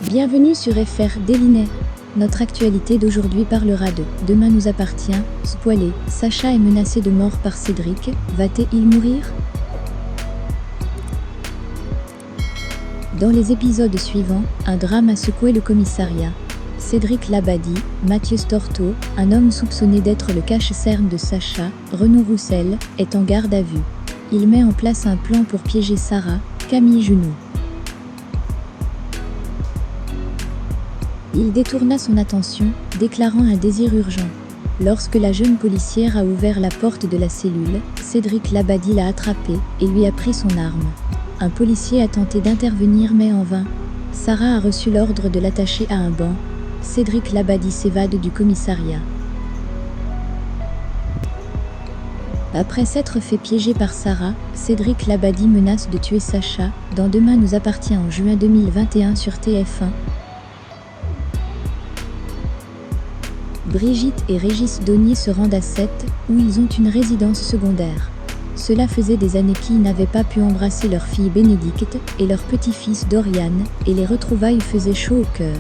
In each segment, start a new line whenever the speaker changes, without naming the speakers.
Bienvenue sur FR Dailynet. Notre actualité d'aujourd'hui parlera de « Demain nous appartient », spoilé, Sacha est menacé de mort par Cédric, va-t-il mourir ? Dans les épisodes suivants, un drame a secoué le commissariat. Cédric Labadie, Mathieu Storto, un homme soupçonné d'être le cache-cerne de Sacha, Renaud Roussel, est en garde à vue. Il met en place un plan pour piéger Sarah, Camille Junot. Il détourna son attention, déclarant un désir urgent. Lorsque la jeune policière a ouvert la porte de la cellule, Cédric Labadie l'a attrapé et lui a pris son arme. Un policier a tenté d'intervenir mais en vain. Sarah a reçu l'ordre de l'attacher à un banc. Cédric Labadie s'évade du commissariat. Après s'être fait piéger par Sarah, Cédric Labadie menace de tuer Sacha, dans Demain nous appartient en juin 2021 sur TF1. Brigitte et Régis Donier se rendent à Sète, où ils ont une résidence secondaire. Cela faisait des années qu'ils n'avaient pas pu embrasser leur fille Bénédicte et leur petit-fils Dorian, et les retrouvailles faisaient chaud au cœur.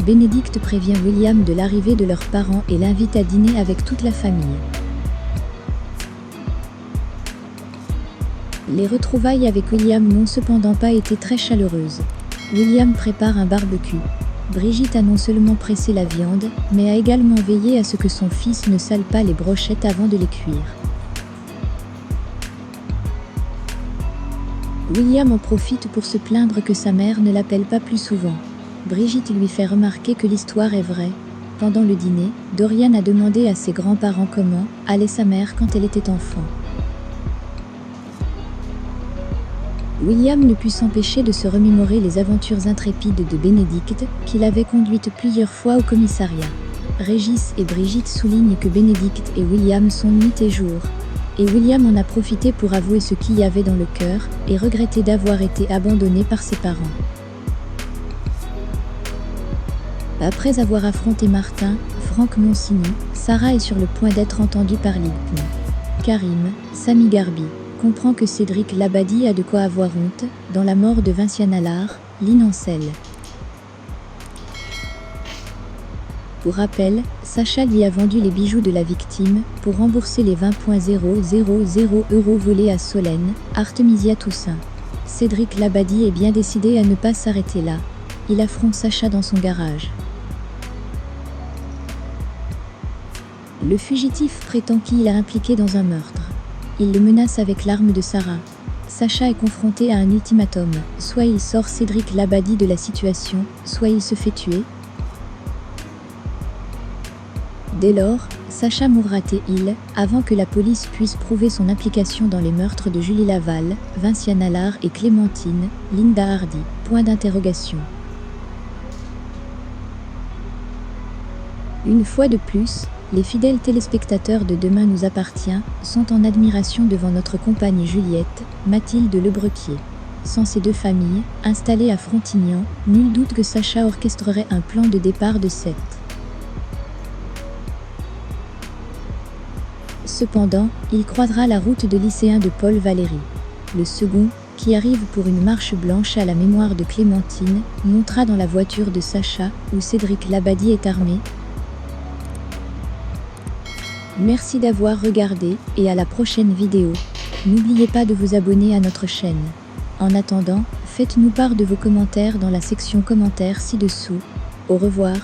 Bénédicte prévient William de l'arrivée de leurs parents et l'invite à dîner avec toute la famille. Les retrouvailles avec William n'ont cependant pas été très chaleureuses. William prépare un barbecue. Brigitte a non seulement pressé la viande, mais a également veillé à ce que son fils ne sale pas les brochettes avant de les cuire. William en profite pour se plaindre que sa mère ne l'appelle pas plus souvent. Brigitte lui fait remarquer que l'histoire est vraie. Pendant le dîner, Dorian a demandé à ses grands-parents comment allait sa mère quand elle était enfant. William ne put s'empêcher de se remémorer les aventures intrépides de Bénédicte, qu'il avait conduite plusieurs fois au commissariat. Régis et Brigitte soulignent que Bénédicte et William sont nuit et jour. Et William en a profité pour avouer ce qu'il y avait dans le cœur, et regretter d'avoir été abandonné par ses parents. Après avoir affronté Martin, Franck Monsigny, Sarah est sur le point d'être entendue par Lynn. Karim, Samy Garbi, comprend que Cédric Labadie a de quoi avoir honte, dans la mort de Vinciane Allard, Lynn Ancel. Pour rappel, Sacha lui a vendu les bijoux de la victime pour rembourser les 20,000 € volés à Solène, Artemisia Toussaint. Cédric Labadie est bien décidé à ne pas s'arrêter là. Il affronte Sacha dans son garage. Le fugitif prétend qu'il l'a impliqué dans un meurtre. Il le menace avec l'arme de Sarah. Sacha est confronté à un ultimatum. Soit il sort Cédric Labadie de la situation, soit il se fait tuer. Dès lors, Sacha mourra-t-il, avant que la police puisse prouver son implication dans les meurtres de Julie Laval, Vinciane Allard et Clémentine, Linda Hardy. Point d'interrogation. Une fois de plus, les fidèles téléspectateurs de Demain nous appartient sont en admiration devant notre compagne Juliette, Mathilde Lebrequier. Sans ces deux familles, installées à Frontignan, nul doute que Sacha orchestrerait un plan de départ de Sète. Cependant, il croisera la route de lycéen de Paul Valéry. Le second, qui arrive pour une marche blanche à la mémoire de Clémentine, montera dans la voiture de Sacha, où Cédric Labadie est armé. Merci d'avoir regardé et à la prochaine vidéo. N'oubliez pas de vous abonner à notre chaîne. En attendant, faites-nous part de vos commentaires dans la section commentaires ci-dessous. Au revoir.